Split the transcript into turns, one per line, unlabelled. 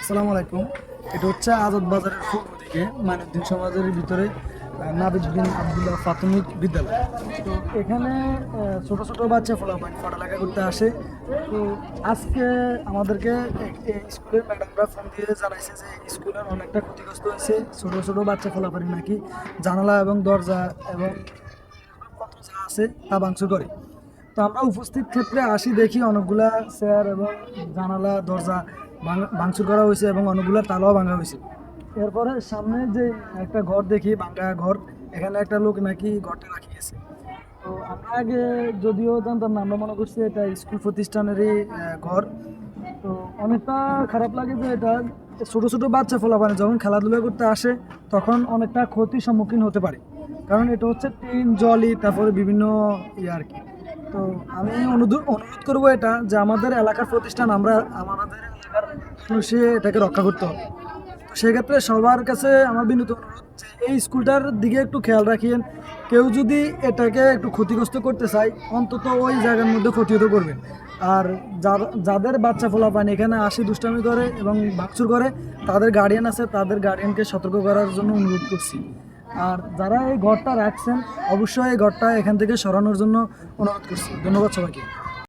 আসসালামু আলাইকুম। এটা হচ্ছে আজাদ বাজারের পূর্ব দিকে মাইনুদ্দিন সমাজের ভিতরে নাবিজ বিন আবদুল্লাহ প্রাথমিক বিদ্যালয়। তো এখানে ছোট ছোট বাচ্চা ফলাফল পড়ালেখা করতে আসে। তো আজকে আমাদেরকে এই স্কুলের ম্যাডামরা ফোন দিয়ে জানাইছে যে স্কুলের অনেকটা ক্ষতিগ্রস্ত হয়েছে। ছোট ছোট বাচ্চা ফলাফল নাকি জানালা এবং দরজা এবং পত্র যা আছে তা ভাঙচুর করে। তো আমরা উপস্থিত ক্ষেত্রে আসি, দেখি অনেকগুলা চেয়ার এবং জানালা দরজা ভাঙচুর করা হয়েছে এবং অনেকগুলা তালাও ভাঙা হয়েছে। এরপরে সামনে যে একটা ঘর দেখি, ভাঙা ঘর, এখানে একটা লোক নাকি ঘরটা রাখিয়েছে। তো আমরা আগে যদিও জানতাম না, আমরা মনে করছি এটা স্কুল প্রতিষ্ঠানেরই ঘর। তো অনেকটা খারাপ লাগে যে এটা ছোট ছোট বাচ্চা ফলাফল যখন খেলাধুলা করতে আসে তখন অনেকটা ক্ষতির সম্মুখীন হতে পারে, কারণ এটা হচ্ছে টিন জলি তারপরে বিভিন্ন ইয়ে আর কি। তো আমি অনুরোধ করবো এটা যে আমাদের এলাকার প্রতিষ্ঠান, আমরা আমাদের এলাকার মানুষে এটাকে রক্ষা করতে হবে। তো সেক্ষেত্রে সবার কাছে আমার বিনীত অনুরোধ যে এই স্কুলটার দিকে একটু খেয়াল রাখিয়েন। কেউ যদি এটাকে একটু ক্ষতিগ্রস্ত করতে চায় অন্তত ওই জায়গার মধ্যে প্রতিহত করবেন। আর যাদের বাচ্চা ফলাফল এখানে আসি দুষ্টামি করে এবং ভাঙচুর করে, তাদের গার্ডিয়ান আছে, তাদের গার্ডিয়ানকে সতর্ক করার জন্য অনুরোধ করছি। আর যারা এই ঘরটা রাখছেন অবশ্যই এই ঘরটা এখান থেকে সরানোর জন্য অনুরোধ করছি। ধন্যবাদ সবাইকে।